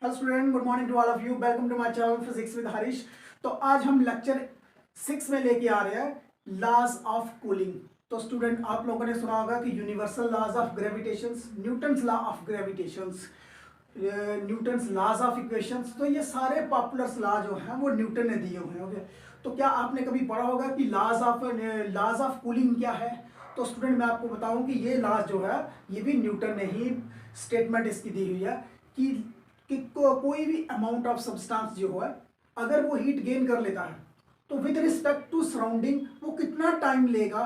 Hello student, good morning to all of you. Welcome to my channel physics with Harish. तो आज हम lecture 6 में लेके आ रहे हैं लॉज ऑफ कूलिंग। तो स्टूडेंट, आप लोगों ने सुना होगा कि universal laws of gravitations, Newton's law of gravitations, Newton's laws of equations. तो ये सारे पॉपुलर लॉ जो हैं वो न्यूटन ने दिए हुए हैं। ओके, तो क्या आपने कभी पढ़ा होगा कि लॉज ऑफ कूलिंग क्या है? तो स्टूडेंट, मैं आपको बताऊं कि ये लॉज जो है ये भी न्यूटन ने ही स्टेटमेंट इसकी दी हुई है कि कोई भी अमाउंट ऑफ सब्सटेंस जो है अगर वो हीट गेन कर लेता है तो विद रिस्पेक्ट टू सराउंडिंग वो कितना टाइम लेगा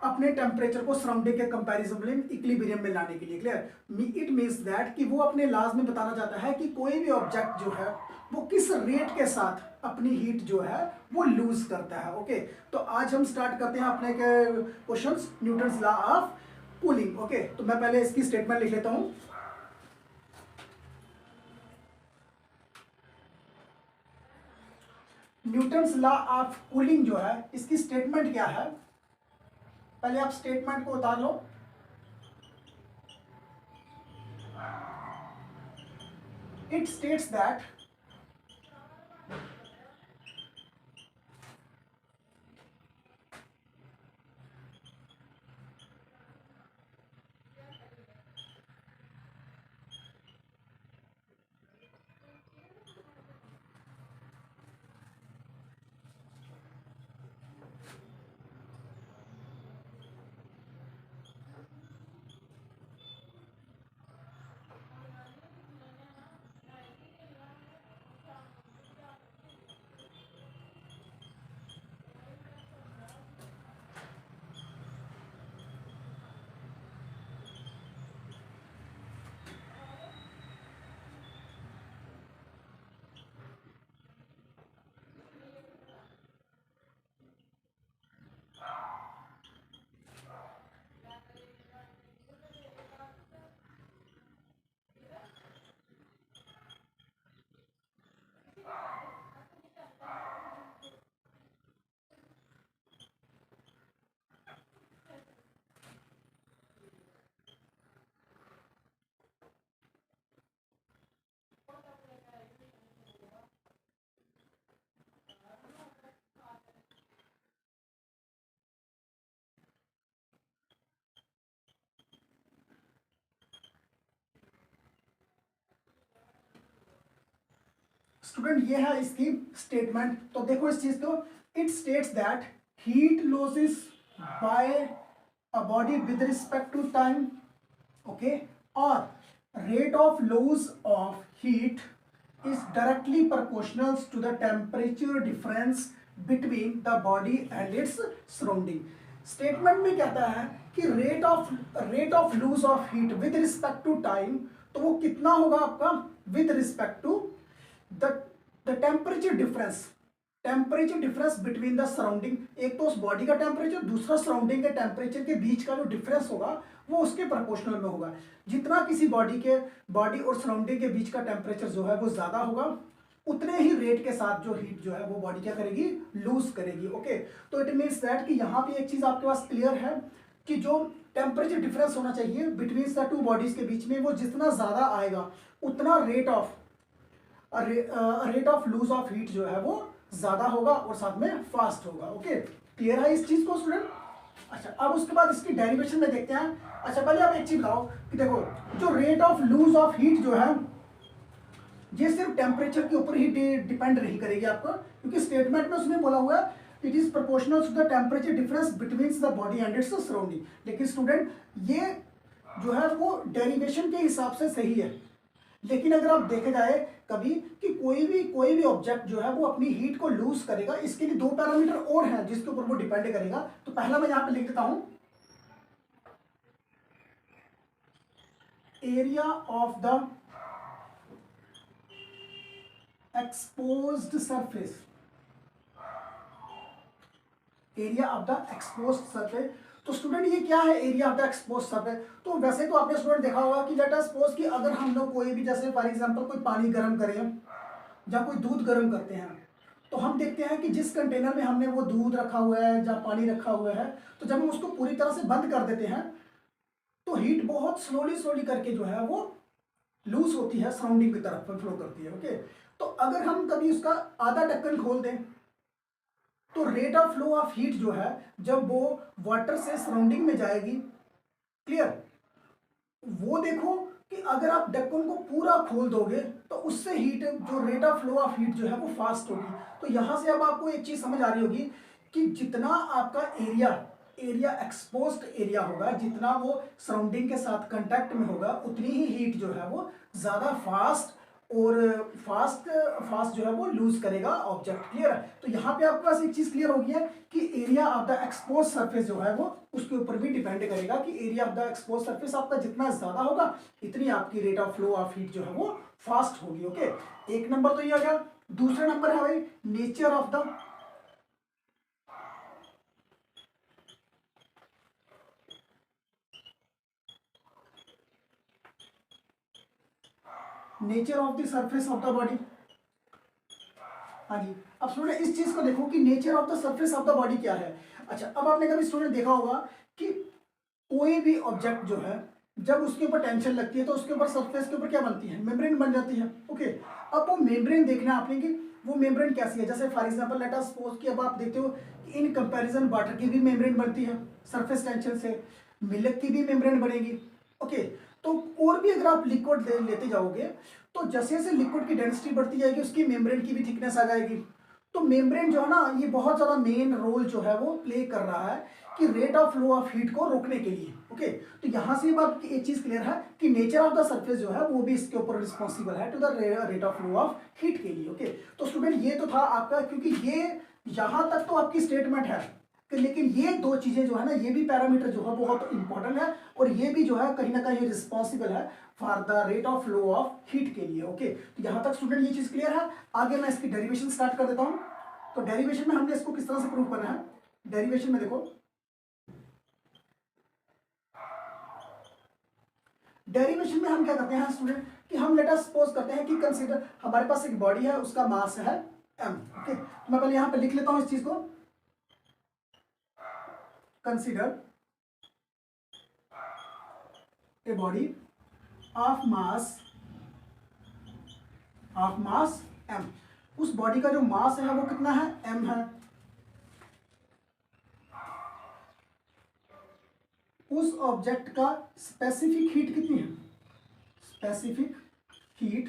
अपने टेम्परेचर को सराउंडिंग के कंपैरिजन में इक्विलिब्रियम में लाने के लिए। क्लियर? इट मींस दैट कि वो अपने लॉज में बताना चाहता है कि कोई भी ऑब्जेक्ट जो है वो किस रेट के साथ अपनी हीट जो है वो लूज करता है। ओके, तो आज हम स्टार्ट करते हैं अपने questions Newton's law of cooling. Okay, तो मैं पहले इसकी स्टेटमेंट लिख लेता हूं। न्यूटन्स लॉ ऑफ कूलिंग जो है इसकी स्टेटमेंट क्या है, पहले आप स्टेटमेंट को उतार लो। इट स्टेट्स दैट स्टूडेंट ये है इसकी स्टेटमेंट। तो देखो इस चीज को, it states that heat losses by a body with respect to time, okay, और rate of loss of heat is directly proportional to the temperature difference between the body and its surrounding। Statement में कहता है कि rate of loose of heat with respect to time, तो वो कितना होगा आपका with respect to the temperature difference between the surrounding. एक तो उस बॉडी का टेम्परेचर, दूसरा सराउंडिंग के टेम्परेचर के बीच का जो डिफरेंस होगा वो उसके प्रोपोर्शनल में होगा। जितना किसी बॉडी और सराउंडिंग के बीच का टेम्परेचर जो है वो ज्यादा होगा, उतने ही रेट के साथ जो हीट जो है वो बॉडी क्या करेगी, लूज करेगी। ओके, तो इट मीन्स दैट कि यहाँ पे एक चीज आपके पास क्लियर है कि जो टेम्परेचर डिफरेंस होना चाहिए बिटवीन द टू बॉडीज के बीच में, वो जितना ज्यादा आएगा उतना rate of loose of heat जो है वो ज्यादा होगा और साथ में फास्ट होगा। ओके, क्लियर है इस चीज को स्टूडेंट? अच्छा, अब उसके बाद इसकी डेरिवेशन में देखते हैं। अच्छा, पहले आप एक चीज बताओ कि देखो जो rate of loose of heat जो है ये सिर्फ टेम्परेचर के ऊपर ही डिपेंड नहीं करेगी आपको, क्योंकि स्टेटमेंट में उसने बोला हुआ है it is proportional to the temperature difference between the body and its surrounding. लेकिन स्टूडेंट ये जो है वो डेरिवेशन के हिसाब से सही है, लेकिन अगर आप देखे जाए कभी कि कोई भी ऑब्जेक्ट जो है वो अपनी हीट को लूज करेगा, इसके लिए दो पैरामीटर और हैं जिसके ऊपर वो डिपेंड करेगा। तो पहला मैं यहां पे लिख देता हूं, area of the exposed surface, area of the exposed surface. तो स्टूडेंट ये क्या है area of the exposed surface? तो वैसे तो आपने स्टूडेंट देखा होगा कि लेट अस सपोज कि अगर हम लोग कोई भी, जैसे फॉर एग्जांपल कोई पानी गर्म करें या कोई दूध गर्म करते हैं, तो हम देखते हैं कि जिस कंटेनर में हमने वो दूध रखा हुआ है या पानी रखा हुआ है, तो जब हम उसको पूरी तरह से बंद कर देते हैं तो हीट बहुत स्लोली करके जो है वो लूज होती है सराउंडिंग की तरफ फ्लो करती है। ओके, तो अगर हम कभी उसका आधा ढक्कन खोल दें तो rate of flow of heat जो है जब वो वाटर से सराउंडिंग में जाएगी, क्लियर, वो देखो कि अगर आप ढक्कन को पूरा खोल दोगे तो उससे हीट, जो rate of flow of heat जो है वो फास्ट होगी। तो यहां से अब आपको एक चीज समझ आ रही होगी कि जितना आपका एरिया एरिया एक्सपोज्ड एरिया होगा, जितना वो सराउंडिंग के साथ कांटेक्ट में होगा, उतनी ही हीट जो है वो ज्यादा फास्ट और फास्ट फास्ट जो है वो लूज करेगा ऑब्जेक्ट। क्लियर है? तो यहाँ पे आपके पास एक चीज क्लियर हो गई है कि area of the expose surface जो है वो उसके ऊपर भी डिपेंड करेगा कि area of the expose surface आपका जितना ज्यादा होगा इतनी आपकी rate of flow of heat जो है वो फास्ट होगी। ओके, एक नंबर तो ये आ गया। दूसरा नंबर है भाई nature of the nature of the surface of the body. हाँ जी, अब स्टूडेंट इस चीज को देखो कि nature of the surface of the body क्या है। अच्छा, अब आपने कभी स्टूडेंट देखा होगा कि कोई भी ऑब्जेक्ट जो है जब उसके ऊपर टेंशन लगती है तो उसके ऊपर सरफेस के ऊपर क्या बनती है, मेम्ब्रेन बन जाती है। ओके, अब वो मेम्ब्रेन देखना है आपने कि वो मेम्ब्रेन कैसी है। जैसे for example let us suppose कि अब आप देखते हो कि इन कंपैरिजन वाटर की भी मेम्ब्रेन बनती है सरफेस टेंशन से, मिल्क की भी मेम्ब्रेन बनेगी। ओके, तो और भी अगर आप लिक्विड लेते जाओगे तो जैसे जैसे लिक्विड की डेंसिटी बढ़ती जाएगी उसकी मेम्ब्रेन की भी थिकनेस आ जाएगी। तो मेम्ब्रेन जो है ना ये बहुत ज्यादा मेन रोल जो है वो प्ले कर रहा है कि rate of flow of heat को रोकने के लिए। ओके, तो यहां से बात एक चीज क्लियर है कि नेचर ऑफ द सरफेस जो है वो भी इसके ऊपर रिस्पॉन्सिबल है to the rate of flow of heat के लिए। ओके, तो स्टूडेंट ये तो था आपका, क्योंकि ये यहां तक तो आपकी स्टेटमेंट है लेकिन ये दो चीजें जो है ना ये भी पैरामीटर जो है बहुत इंपॉर्टेंट है और ये भी जो है कहीं ना कहीं रिस्पॉन्सिबल है for the rate of flow of heat के लिए। ओके, तो यहां तक स्टूडेंट ये चीज क्लियर है। आगे मैं इसकी डेरिवेशन स्टार्ट कर देता हूं। तो डेरिवेशन में हमने इसको किस तरह से प्रूव करना है। डेरिवेशन में देखो, डेरिवेशन में हम क्या करते हैं स्टूडेंट कि हम लेट अस सपोज करते हैं कि कंसीडर हमारे पास एक बॉडी है उसका मास है m। ओके, तो मैं पहले यहां पे लिख लेता हूं इस चीज को। Consider a body of mass m। उस बॉडी का जो मास है वो कितना है, m है। उस ऑब्जेक्ट का स्पेसिफिक हीट कितनी है, स्पेसिफिक हीट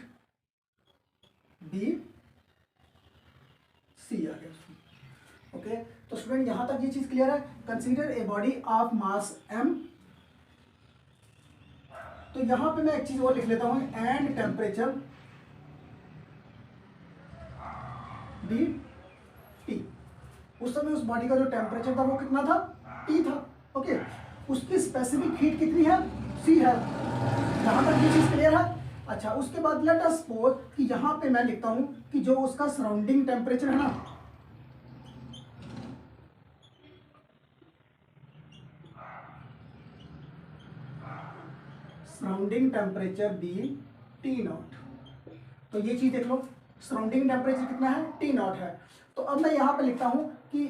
डी सी आ गया। ओके, तो स्टूडेंट यहां तक ये चीज क्लियर है। Consider a body of mass m। तो यहां पे मैं एक चीज और लिख लेता हूं, एंड टेम्परेचर डी टी। उस समय उस बॉडी का जो टेम्परेचर था वो कितना था, T था। ओके, उसकी स्पेसिफिक हीट कितनी है, C है। यहां तक ये चीज क्लियर है। अच्छा, उसके बाद लेट अस सपोज कि यहां पे मैं लिखता हूं कि जो उसका सराउंडिंग टेम्परेचर है ना, surrounding temperature B T naught. तो ये चीज देख लो, सराउंडिंग टेम्परेचर कितना है, टी नॉट है। तो अब मैं यहां पे लिखता हूं कि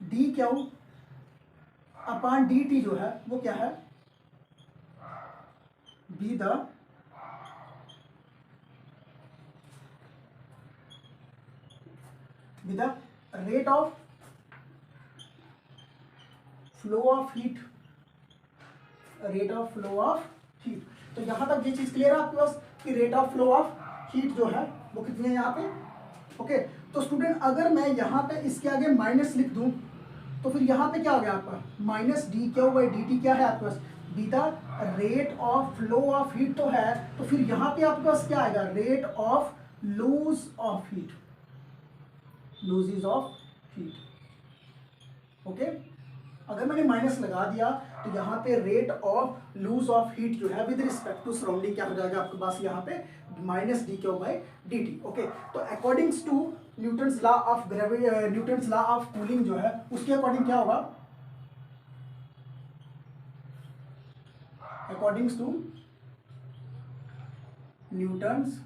D Q upon d T जो है वो क्या है, B the rate of flow of heat, rate of flow of heat. तो यहां तक ये चीज क्लियर है आपके पास कि rate of flow of heat जो है वो कितनी है यहाँ पे। ओके, तो स्टूडेंट अगर मैं यहाँ पे इसके आगे माइनस लिख दूं तो फिर यहाँ पे क्या हो गया आपका, minus D Q by D T क्या है आपके पास, be the rate of flow of heat तो है। तो फिर यहाँ पे आपके पास क्या आएगा, rate of loose of heat, losses of heat. Okay, अगर मैंने माइनस लगा दिया तो यहाँ पे rate of loose of heat जो है विद रिस्पेक्ट टू सराउंडिंग क्या हो जाएगा आपके पास यहाँ पे, minus D Q by D T. Okay, तो accordings to Newton's law of gravity, Newton's law of cooling जो है उसके अकॉर्डिंग क्या होगा, accordings to Newton's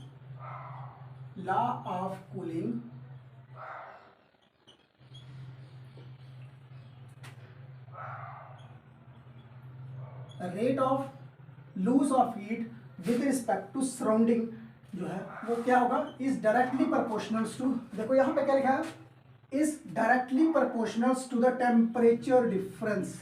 law of cooling rate of loose of heat with respect to surrounding जो है वो क्या होगा, इज डायरेक्टली प्रोपोर्शनल टू, देखो यहाँ पे क्या लिखा है, is directly proportional to the temperature difference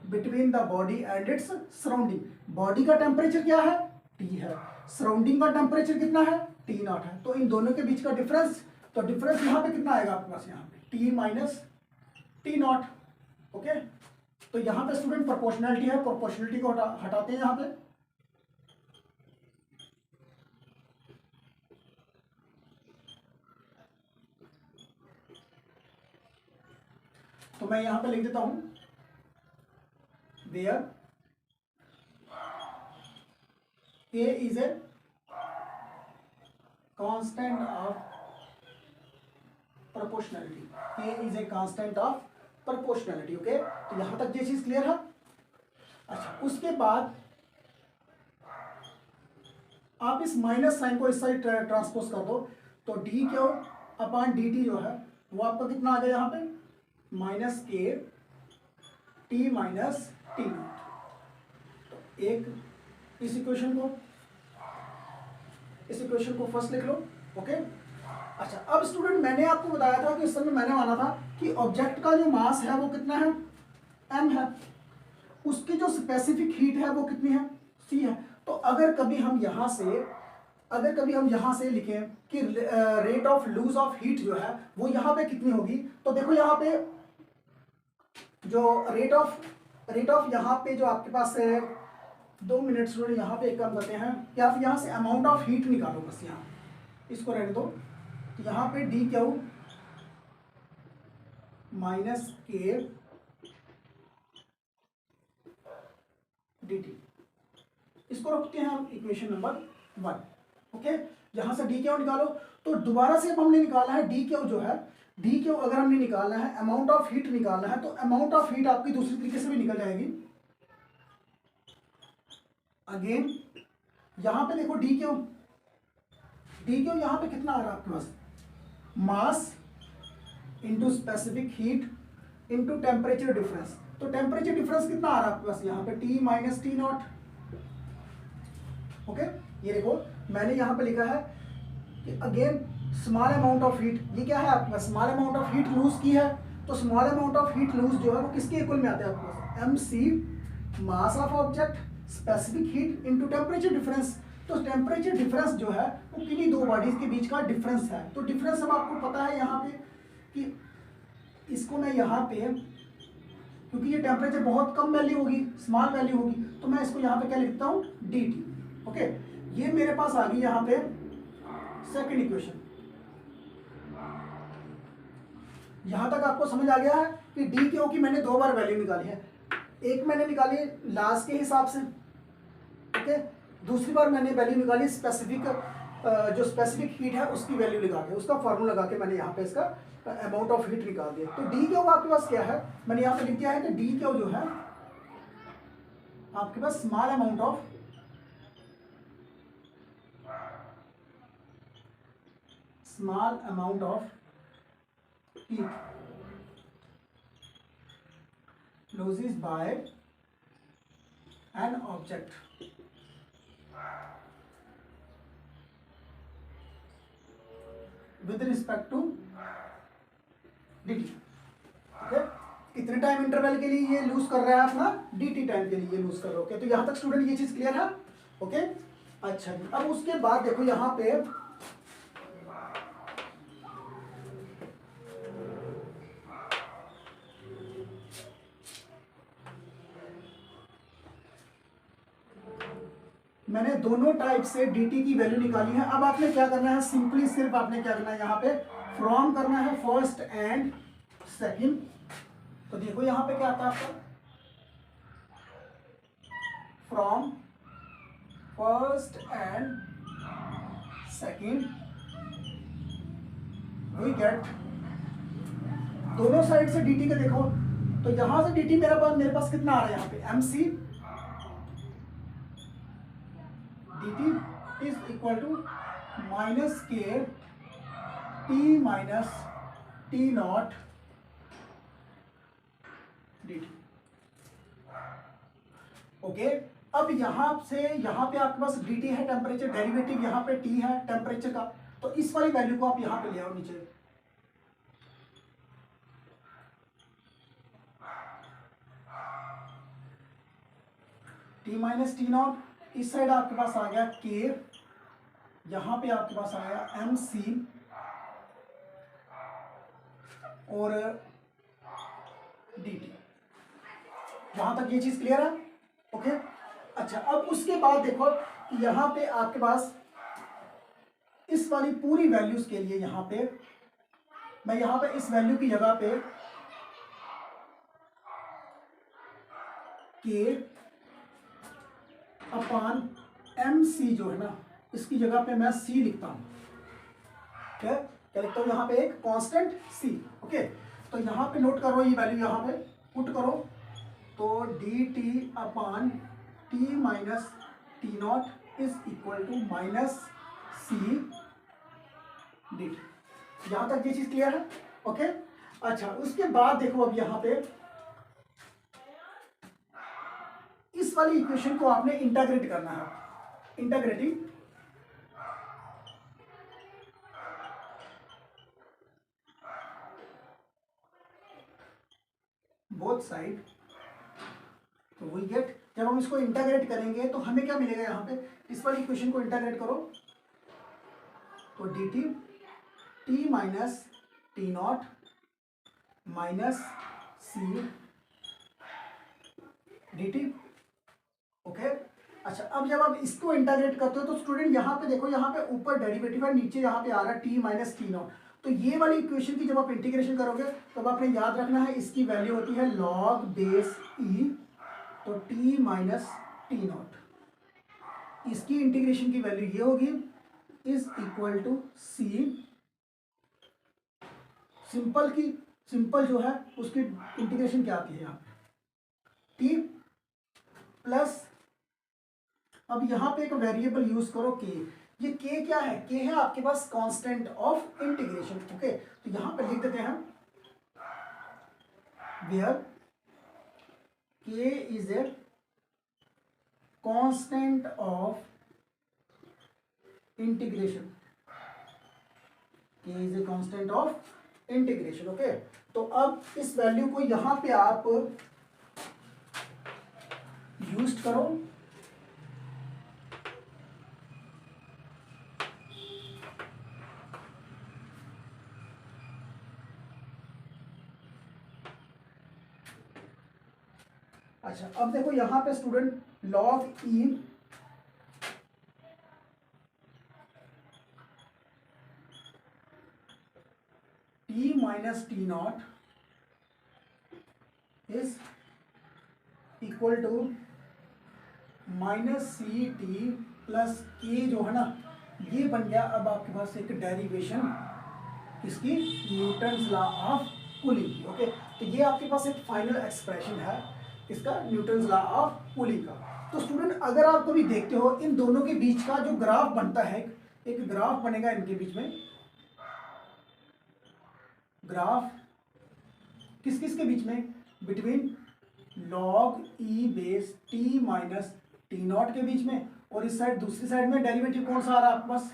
between the body and its surrounding. Body का टेम्परेचर क्या है, T है, सराउंडिंग का टेम्परेचर कितना है, T0 है, तो इन दोनों के बीच का डिफरेंस, तो डिफरेंस यहाँ पे कितना आएगा आपके पास, यहाँ पे T माइनस T0। ओके, तो यहाँ पे स्टूडेंट प्रोपोर्शनलिटी है, प्रोपोर्शनलिटी को हटाते हैं यहाँ पे, तो मैं यहाँ पे लिख देता हूं where K is a constant of proportionality, K is a constant of proportionality। Okay, तो यहां तक ये चीज क्लियर है। अच्छा, उसके बाद आप इस माइनस साइन को इस साइड ट्रांसपोज कर दो, तो D Q upon d T जो है वो आपका कितना आ गया यहाँ पे, माइनस के टी माइनस टी। तो एक इस इक्वेशन को फर्स्ट लिख लो। ओके, अच्छा, अब स्टूडेंट मैंने आपको बताया था कि इस समय मैंने माना था कि ऑब्जेक्ट का जो मास है वो कितना है, m है, उसकी जो स्पेसिफिक हीट है वो कितनी है, c है। तो अगर कभी हम यहां से लिखें कि rate of loose of heat जो है वो यहाँ पे कितनी होगी, तो देखो यहाँ पे जो रेट ऑफ यहाँ पे जो आपके पास है, 2 मिनट स्टूडेंट, यहाँ पे एक काम करते हैं कि आप यहाँ से अमाउंट ऑफ हीट निकालो, बस यहाँ इसको रहने दो। तो यहाँ पे डी क्यू माइनस के डी टी, इसको रखते हैं हम इक्वेशन नंबर 1। ओके, यहाँ से डी क्यू निकालो, तो दोबारा से अब हमने निकाला है डी क्यू जो है, डी क्यू अगर हमने निकालना है, अमाउंट ऑफ हीट निकालना है, तो अमाउंट ऑफ हीट आपकी दूसरी तरीके से भी निकल जाएगी। अगेन यहां पे देखो डी क्यू यहां पे कितना आ रहा है आपके पास, mass into specific heat into temperature difference. तो टेम्परेचर डिफरेंस कितना आ रहा है आपके पास यहाँ पे, T minus T naught. Okay, ये देखो मैंने यहाँ पे लिखा है कि again small amount of heat, ये क्या है आपके पास, small amount of heat lose की है, तो small amount of heat lose जो है वो किसके इक्वल में आता है आपके पास, MC mass of object specific heat into temperature difference. तो टेम्परेचर डिफरेंस जो है वो किन्हीं दो बॉडीज के बीच का डिफरेंस है। तो डिफरेंस अब आपको पता है यहाँ पे कि इसको मैं यहाँ पे, क्योंकि ये टेम्परेचर बहुत कम वैल्यू होगी, स्मॉल वैल्यू होगी, तो मैं इसको यहाँ पे क्या लिखता हूँ, dt। ओके, ये मेरे पास आ गई यहाँ पे सेकंड इक्वेशन। यहां तक आपको समझ आ गया है कि डी क्यू की मैंने 2 बार वैल्यू निकाली है, एक मैंने निकाली लास के हिसाब से, ओके, दूसरी बार मैंने वैल्यू निकाली स्पेसिफिक, जो स्पेसिफिक हीट है उसकी वैल्यू लगा के, उसका फॉर्मूला लगा के मैंने यहाँ पे इसका अमाउंट ऑफ हीट निकाल दिया। तो डी क्यू आपके पास क्या है, मैंने यहाँ पे लिख दिया है कि डी क्यू जो है आपके पास small amount of heat loses by an object with respect to dt। Okay, कितने टाइम इंटरवल के लिए ये लूज कर रहा है अपना, dt टाइम के लिए ये लूज कर रहा है। ओके, तो यहां तक स्टूडेंट ये चीज क्लियर है। ओके, अच्छा जी, अब उसके बाद देखो यहां पे मैंने दोनों टाइप से dt की वैल्यू निकाली है। अब आपने क्या करना है, सिंपली सिर्फ आपने क्या करना है, यहाँ पे फ्रॉम करना है फर्स्ट एंड सेकंड। तो देखो यहाँ पे क्या आता है आपका, from first and second we get, दोनों साइड से dt का देखो, तो यहां से dt मेरे पास कितना आ रहा है यहाँ पे, MC dt is equal to minus k t minus t naught dt। Okay, अब यहाँ से यहाँ पे आपके पास dt है टेम्परेचर, डेरिवेटिव यहाँ पे t है टेम्परेचर का, तो इस वाली वैल्यू को आप यहाँ पे ले आओ नीचे। t माइनस टी नॉट, इस साइड आपके पास आ गया k, यहाँ पे आपके पास आया mc और dt। यहां तक ये चीज क्लियर है? ओके। अच्छा, अब उसके बाद देखो यहां पे आपके पास इस वाली पूरी वैल्यूज के लिए यहां पे मैं यहां पे इस वैल्यू की जगह पे k अपान mc जो है ना, इसकी जगह पे मैं c लिखता हूं। क्या लिखता हूं यहां पे? एक कांस्टेंट c। ओके, तो यहां पे नोट करो, ये वैल्यू यहां पे पुट करो, तो dt upon t minus T naught is equal to minus c dt। यहां तक ये चीज क्लियर है? ओके। अच्छा, उसके बाद देखो अब यहां पे इस वाली इक्वेशन को आपने इंटीग्रेट करना है, इंटीग्रेटिंग बोथ साइड, तो वी गेट, जब हम इसको इंटीग्रेट करेंगे तो हमें क्या मिलेगा? यहां पे इस वाली इक्वेशन को इंटीग्रेट करो तो dt t minus T naught minus c dt। Okay. अच्छा, अब जब आप इसको इंटीग्रेट करते हो तो स्टूडेंट यहाँ पे देखो, यहाँ पे ऊपर डेरिवेटिव है, नीचे यहाँ पे आ रहा है t माइनस टी नॉट। तो ये वाली इक्वेशन की जब आप इंटीग्रेशन करोगे तब आपने याद रखना है इसकी वैल्यू होती है log बेस e, तो t माइनस टी नॉट, इसकी इंटीग्रेशन की वैल्यू ये होगी is equal to c। Simple की सिंपल जो है उसकी इंटीग्रेशन क्या आती है यहाँ पे t प्लस, अब यहां पे एक वेरिएबल यूज करो k। ये k क्या है? k है आपके पास कांस्टेंट ऑफ इंटीग्रेशन। ओके, तो यहां पे लिख देते हैं where k is a constant of integration, k is a constant of integration. Okay, तो अब इस वैल्यू को यहां पे आप यूज करो, अच्छा अब देखो यहां पे student log e t minus T naught is equal to minus c t plus k, जो है ना ये बन गया अब आपके पास एक डेरिवेशन इसकी न्यूटन्स लॉ ऑफ कूलिंग की। ओके, तो ये आपके पास एक फाइनल एक्सप्रेशन है इसका न्यूटन्स लॉ ऑफ कूलिंग का। तो स्टूडेंट अगर आप कभी देखते हो इन दोनों के बीच का जो ग्राफ बनता है, एक ग्राफ बनेगा इनके बीच में, ग्राफ किस किस के बीच में? Between log e base t minus T not के बीच में, और इस साइड दूसरी साइड में डेरिवेटिव कौन सा आ रहा है आपके पास?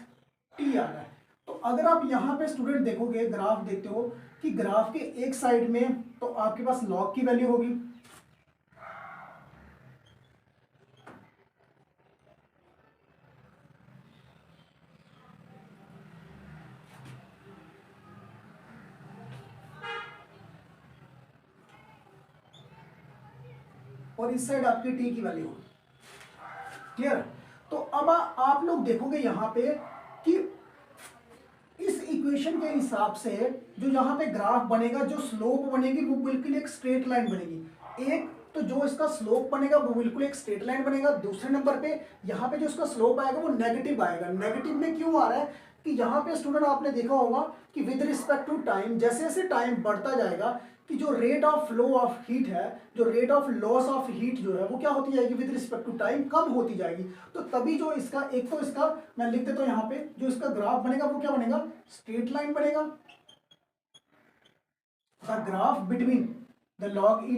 t आ रहा है। तो अगर आप यहाँ पे स्टूडेंट देखोगे, ग्राफ देखते हो कि ग्राफ के एक साइड में तो आपके पास log की वैल्यू होगी, और इस साइड आपकी t की वैल्यू होगी। क्लियर? तो अब आप लोग देखोगे यहां पे कि इस इक्वेशन के हिसाब से जो यहां पे ग्राफ बनेगा, जो स्लोप बनेगी वो बिल्कुल एक स्ट्रेट लाइन बनेगी। एक तो जो इसका स्लोप बनेगा वो बिल्कुल एक स्ट्रेट लाइन बनेगा। दूसरे नंबर पे यहाँ पे जो इसका स्लोप आएगा वो नेगेटिव आएगा। नेगेटिव में क्यों आ रहा है कि यहाँ पे स्टूडेंट आपने देखा होगा कि विद रिस्पेक्ट टू टाइम, जैसे जैसे टाइम बढ़ता जाएगा कि जो rate of flow of heat है, जो rate of loss of heat जो है वो क्या होती जाएगी? विद रिस्पेक्ट टू टाइम कम होती जाएगी। तो तभी जो इसका एक तो इसका मैं लिख देता हूँ यहाँ पे, जो इसका ग्राफ बनेगा वो क्या बनेगा? स्ट्रेट लाइन बनेगा। The graph between the log e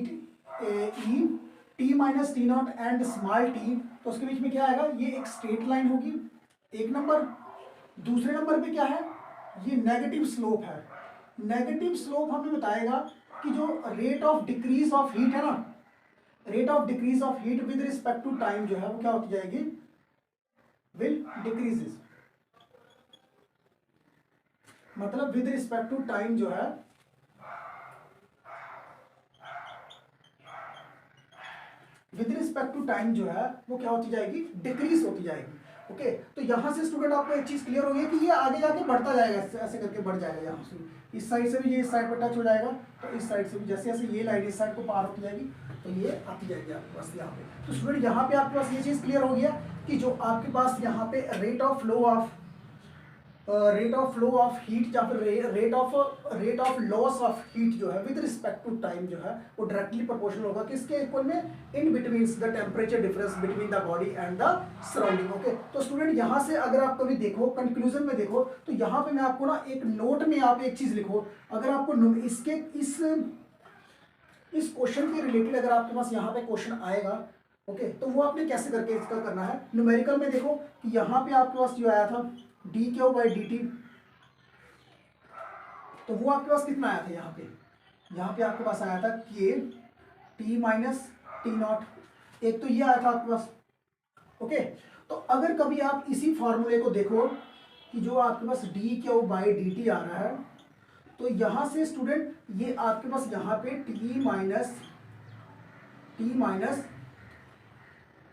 T minus T not and small T, तो उसके बीच में क्या आएगा, ये एक स्ट्रेट लाइन होगी एक नंबर। दूसरे नंबर पे क्या है, ये नेगेटिव स्लोप है। नेगेटिव स्लोप हमें बताएगा कि जो rate of decrease of heat है ना, rate of decrease of heat with respect to time जो है वो क्या होती जाएगी, विल डिक्रीजेस। मतलब विद रिस्पेक्ट टू टाइम जो है, विद रिस्पेक्ट टू टाइम जो है वो क्या होती जाएगी, डिक्रीज होती जाएगी। ओके, तो यहां से स्टूडेंट आपको एक चीज क्लियर हो गई कि ये आगे जाके बढ़ता जाएगा, ऐसे करके बढ़ जाएगा। यहाँ से इस साइड से भी ये इस साइड पर टच हो जाएगा, तो इस साइड से भी जैसे जैसे ये लाइन इस साइड को पार होती जाएगी तो ये आती जाएगी आपके पास यहाँ पे। तो स्टूडेंट यहाँ पे आपके पास ये चीज क्लियर हो गया कि जो आपके पास यहाँ पे rate of flow of heat या फिर rate of loss of heat जो है विद रिस्पेक्ट टू टाइम जो है वो डायरेक्टली प्रोपोर्शनल होगा किसके इक्वल में, in between the temperature difference between the body and the surrounding. Okay, तो स्टूडेंट यहाँ से अगर आप कभी देखो कंक्लूजन में देखो तो यहाँ पे मैं आपको ना एक नोट में आप एक चीज लिखो, अगर आपको इसके इस क्वेश्चन के रिलेटेड अगर आपके पास यहाँ पे क्वेश्चन आएगा, ओके, तो वो आपने कैसे करके इसका करना है। न्यूमेरिकल में देखो कि यहाँ पे आपके पास जो आया था D Q by D T, तो वो आपके पास कितना आया था, यहाँ पे आपके पास आया था के टी माइनस टी नॉट, एक तो ये आया था आपके पास। ओके, तो अगर कभी आप इसी फॉर्मूले को देखो कि जो आपके पास D Q by D T आ रहा है, तो यहां से स्टूडेंट ये आपके पास यहाँ पे T minus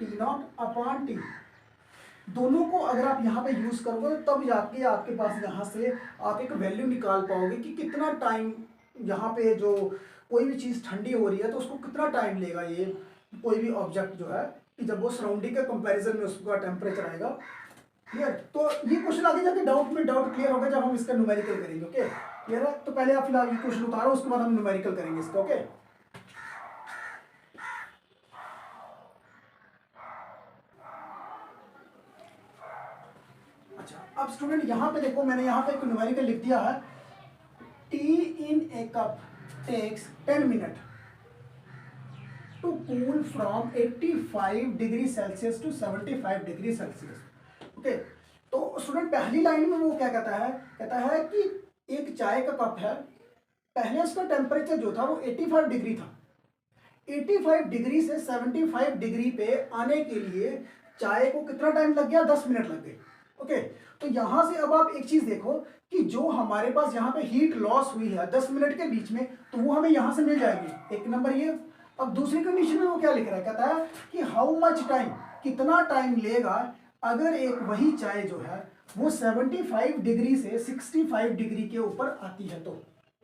T not upon T, दोनों को अगर आप यहाँ पे यूज करोगे तब जाके आपके पास यहाँ से आप एक वैल्यू निकाल पाओगे कि कितना टाइम यहाँ पे जो कोई भी चीज़ ठंडी हो रही है तो उसको कितना टाइम लेगा, ये कोई भी ऑब्जेक्ट जो है कि जब वो सराउंडिंग के कंपैरिजन में उसका टेम्परेचर आएगा। क्लियर, तो ये क्वेश्चन आगे जाके डाउट क्लियर होगा जब हम इसका न्यूमेरिकल करेंगे। ओके, क्लियर है, तो पहले आप फिलहाल ये क्वेश्चन उतारो, उसके बाद हम न्यूमेरिकल करेंगे इसका। ओके, अब स्टूडेंट यहाँ पे देखो मैंने यहाँ पे एक न्यूमेरिकल लिख दिया है, tea in a cup takes 10 minute to cool from 85 degree celsius to 75 degree celsius. Okay, तो स्टूडेंट पहली लाइन में वो क्या कहता है कि एक चाय का कप है, पहले उसका टेम्परेचर जो था वो 85 डिग्री था, 85 डिग्री से 75 डिग्री पे आने के लिए चाय को कितना टाइम लग गया, 10 मिनट लग गए। ओके, तो यहां से अब आप एक चीज देखो कि जो हमारे पास यहाँ पे हीट लॉस हुई है 10 मिनट के बीच में, तो वो हमें यहां से मिल जाएगी, एक नंबर ये। अब दूसरी कंडीशन में वो क्या लिख रहा है, कहता है कि हाउ मच टाइम, कितना टाइम लेगा अगर एक वही चाय जो है वो 75 डिग्री से 65 डिग्री के ऊपर आती है तो।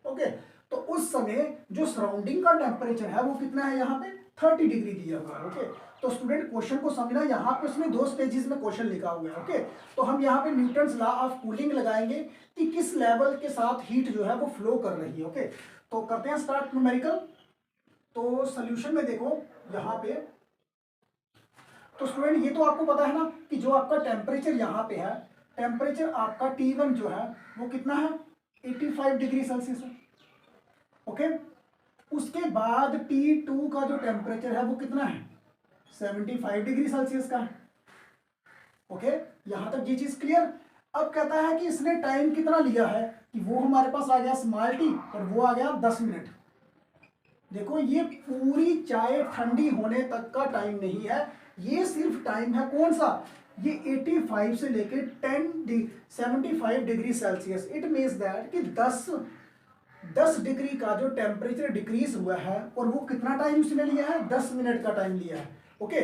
ओके, तो उस समय जो सराउंडिंग का टेम्परेचर है वो कितना है, यहाँ पे 30 डिग्री दिया हुआ है। ओके, तो स्टूडेंट क्वेश्चन को समझना, यहाँ पे उसमें 2 स्टेजेस में क्वेश्चन लिखा हुआ है। ओके, तो हम यहाँ पे न्यूटन्स लॉ ऑफ कूलिंग लगाएंगे कि किस लेवल के साथ हीट जो है वो फ्लो कर रही है। ओके, तो करते हैं स्टार्ट न्यूमेरिकल। तो सोल्यूशन में देखो यहाँ पे, तो स्टूडेंट ये तो आपको पता है ना कि जो आपका टेम्परेचर यहाँ पे है, टेम्परेचर आपका T1 जो है वो कितना है, 85 डिग्री सेल्सियस है। ओके, उसके बाद T2 का जो टेम्परेचर है वो कितना है, 75 डिग्री सेल्सियस का है। ओके, यहां तक ये चीज क्लियर। अब कहता है कि इसने टाइम कितना लिया है, कि वो हमारे पास आ गया स्मॉल टी और वो आ गया 10 मिनट। देखो ये पूरी चाय ठंडी होने तक का टाइम नहीं है, ये सिर्फ टाइम है कौन सा, ये 85 से लेके 75 degree Celsius. It means that कि 10 डिग्री का जो टेम्परेचर डिक्रीज हुआ है और वो कितना टाइम उसने लिया है, 10 मिनट का टाइम लिया है। ओके,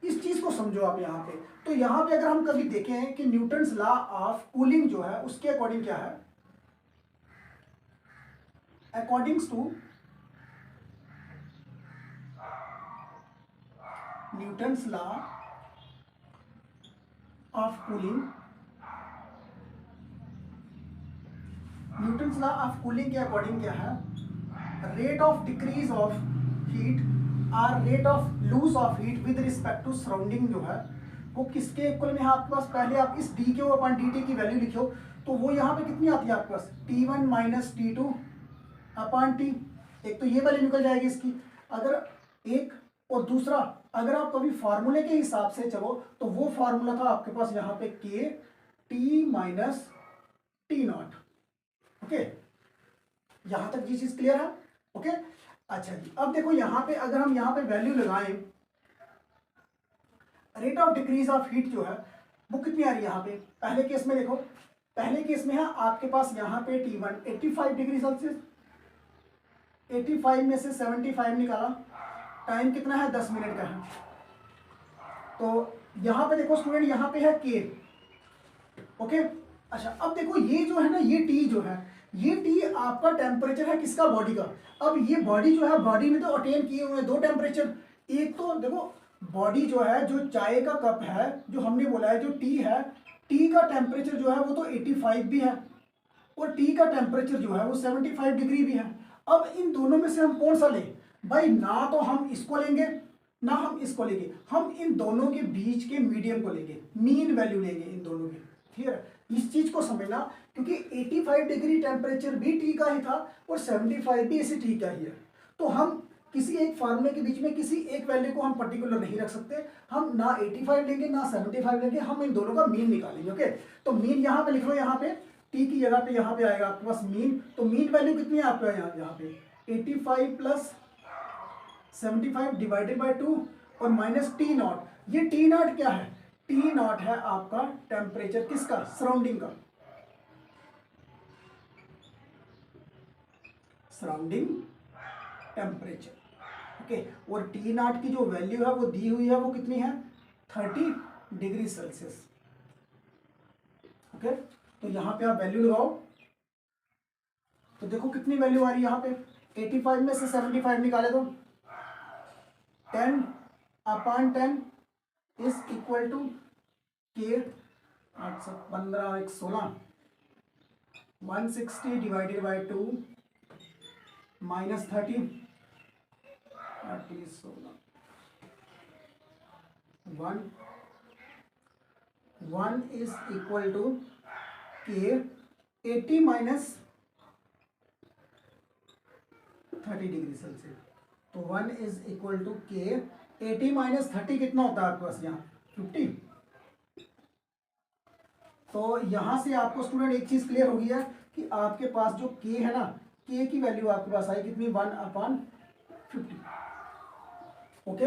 इस चीज को समझो आप यहाँ पे। तो यहाँ पे अगर हम कभी देखें कि न्यूटन्स लॉ ऑफ कूलिंग जो है उसके अकॉर्डिंग क्या है, accordings to Newton's law of cooling, Newton's law of cooling के अकॉर्डिंग क्या है, rate of decrease of heat और rate of loose of heat with respect to surrounding जो है वो किसके इक्वल में है आपके पास। पहले आप इस D Q upon d T की वैल्यू लिखो, तो वो यहाँ पे कितनी आती है आपके पास, T1 minus T2 upon T, एक तो ये वैल्यू निकल जाएगी इसकी। अगर एक और दूसरा, अगर आप कभी फार्मूले के हिसाब से चलो तो वो फार्मूला था आपके पास यहाँ पे के T minus T naught. Okay, यहां तक ये चीज क्लियर है? ओके, अच्छा जी, अब देखो यहाँ पे अगर हम यहाँ पे वैल्यू लगाएं, rate of decrease of heat जो है वो कितनी आ रही है यहाँ पे? पहले केस में देखो, पहले केस में है आपके पास यहाँ पे T1 85 डिग्री सेल्सियस, 85 में से 75 निकाला, टाइम कितना है? 10 मिनट का है। तो यहाँ पे देखो स्टूडेंट, यहाँ पे है के। ओके, अच्छा, अब देखो ये जो है ना, ये टी जो है, ये टी आपका टेम्परेचर है किसका? बॉडी का। अब ये बॉडी जो है, बॉडी में तो अटेन किए हुए हैं दो टेम्परेचर। एक तो देखो बॉडी जो है, जो चाय का कप है, जो हमने बोला है जो टी है, टी का टेम्परेचर जो है वो तो 85 भी है, और टी का टेम्परेचर जो है वो 75 डिग्री भी है। अब इन दोनों में से हम कौन सा लें भाई? ना तो हम इसको लेंगे ना हम इसको लेंगे, हम इन दोनों के बीच के मीडियम को लेंगे, मीन वैल्यू लेंगे इन दोनों की। ठीक है, इस चीज को समझना, क्योंकि 85 डिग्री टेम्परेचर भी टी का ही था और 75 भी इसी टी का ही है। तो हम किसी एक फार्मूले के बीच में किसी एक वैल्यू को हम पर्टिकुलर नहीं रख सकते। हम ना 85 लेंगे ना 75 लेंगे, हम इन दोनों का मीन निकालेंगे। ओके, तो मीन यहाँ पे लिख लो, यहाँ पे टी की जगह पे यहाँ पे आएगा आपके पास मीन। तो मीन वैल्यू कितनी है आपके यहाँ पे? 85 प्लस 75 डिवाइडेड बाई 2 और माइनस टी नॉट। ये टी नॉट क्या है? टी नॉट है आपका टेम्परेचर किसका? सराउंडिंग का, सराउंडिंग टेम्परेचर। ओके, और टी नॉट की जो वैल्यू है वो दी हुई है, वो कितनी है? 30 डिग्री सेल्सियस। ओके, तो यहां पे आप वैल्यू लगाओ, तो देखो कितनी वैल्यू आ रही है यहाँ पे? 85 में से 75 निकाले तो 10 अपॉन 10 इज इक्वल टू के 815 एक 16, 160 डिवाइडेड बाई 2 माइनस 30 16 1 is equal to k 80 minus 30 degree Celsius. तो 1 is equal to k 80 minus 30 कितना होता है आपके पास यहाँ? 50। तो यहां से आपको स्टूडेंट एक चीज क्लियर हो गई है कि आपके पास जो के है ना, के की वैल्यू आपके पास आई कितनी? 1/50। ओके,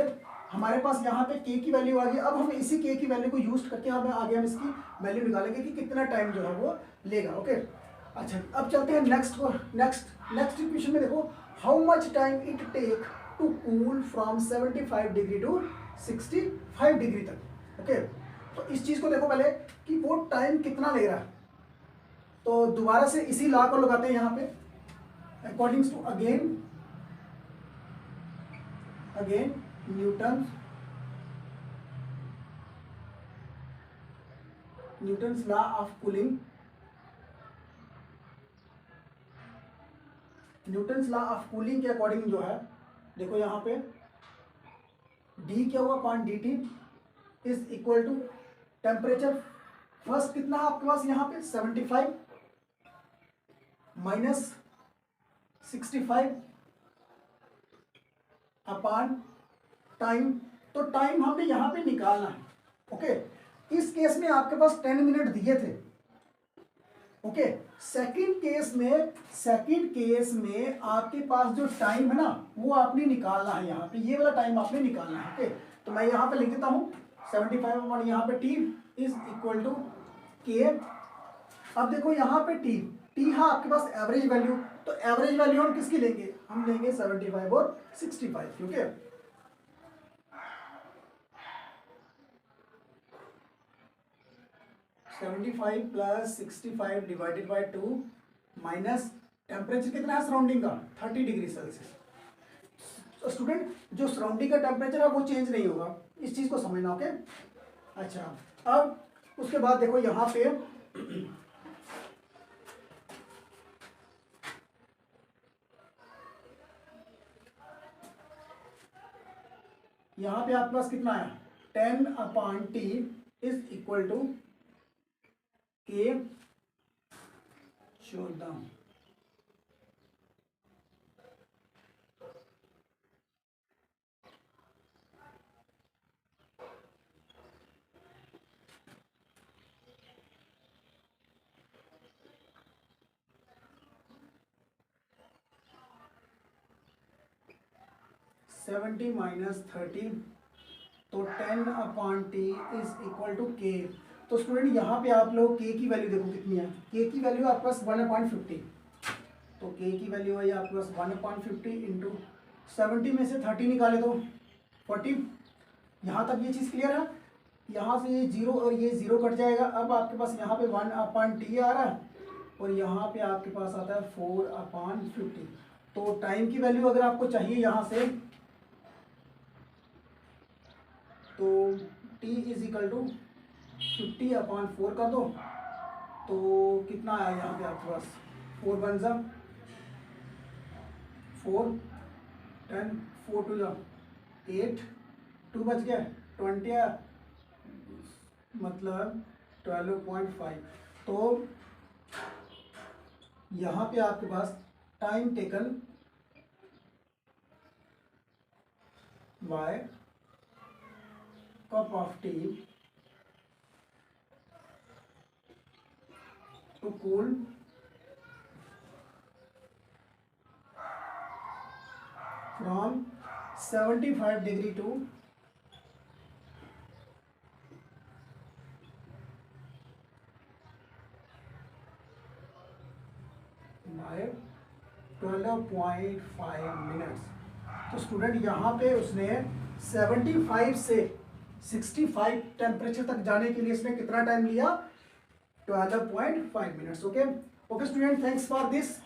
हमारे पास यहाँ पे के की वैल्यू आ गई। अब हम इसी के की वैल्यू को यूज करके हमें आगे हम इसकी वैल्यू निकालेंगे कि कितना टाइम जो है वो लेगा। ओके, अच्छा, अब चलते हैं नेक्स्ट इक्वेशन में। देखो, how much time it take to cool from 75 degree to 65 degree तक। ओके, तो इस चीज को देखो पहले कि वो टाइम कितना ले रहा है। तो दोबारा से इसी लॉ को लगाते हैं यहाँ पे, according to again Newton's law of cooling. Newton's law of cooling के अकॉर्डिंग जो है, देखो यहाँ पे डी क्या हुआ? Upon d t is equal to temperature first कितना है आपके पास यहाँ पे? 75 माइनस 65 अपॉन टाइम। तो टाइम हमने यहाँ पे निकालना है। ओके, इस केस में आपके पास 10 मिनट दिए थे। ओके, सेकंड केस में आपके पास जो टाइम है ना, वो आपने निकालना है। यहाँ पे ये वाला टाइम आपने निकालना है। ओके, तो मैं यहाँ पे लिख देता हूँ 75 अपॉन यहाँ पे टी इज इक्वल टू के। अब देखो यहाँ पे टी है आपके पास एवरेज वैल्यू। तो एवरेज वैल्यू हम किसकी लेंगे? हम लेंगे 75 और 65। क्योंकि 75 plus 65 divided by 2 minus temperature कितना है सराउंडिंग का? 30 डिग्री सेल्सियस। तो स्टूडेंट, जो सराउंडिंग का टेम्परेचर है वो चेंज नहीं होगा, इस चीज को समझना। ओके, अच्छा, अब उसके बाद देखो यहाँ पे आपके पास कितना है? 10 upon t is equal to k 14। 70 minus 30, तो 10/T इज इक्वल टू के। तो स्टूडेंट यहाँ पे आप लोग के की वैल्यू देखो कितनी है, के की वैल्यू आपके पास 1/50, तो के की वैल्यू है आपके पास 1/50 इंटू 70 में से 30 निकाले तो 40। यहाँ तक ये चीज़ क्लियर है। यहाँ से ये जीरो और ये जीरो कट जाएगा। अब आपके पास यहाँ पे 1/T आ रहा है और यहाँ पे आपके पास आता है 4/50। तो टाइम की वैल्यू अगर आपको चाहिए यहाँ से, तो t इज इक्वल टू 50/4 कर दो, तो कितना आया यहाँ पे आपके पास, 4 1 जा 4, 10, 4 2 जा 8, 2 बच गया 20 आया, मतलब 12.5। तो यहाँ पे आपके पास time taken by cup of tea to cool from 75 degree to 12.5 minutes. तो स्टूडेंट यहाँ पे उसने 75 से 65 टेम्परेचर तक जाने के लिए इसने कितना टाइम लिया, 12.5 minutes. Okay okay student, thanks for this.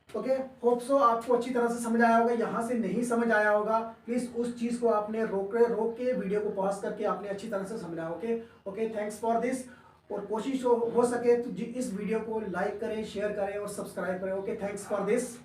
Okay, hope so आपको अच्छी तरह से समझ आया होगा। यहाँ से नहीं समझ आया होगा, प्लीज उस चीज को आपने रोक के वीडियो को पॉज करके आपने अच्छी तरह से समझा। Okay okay, thanks for this. और कोशिश हो सके तो इस वीडियो को लाइक करें, शेयर करें और सब्सक्राइब करें। Okay, thanks for this.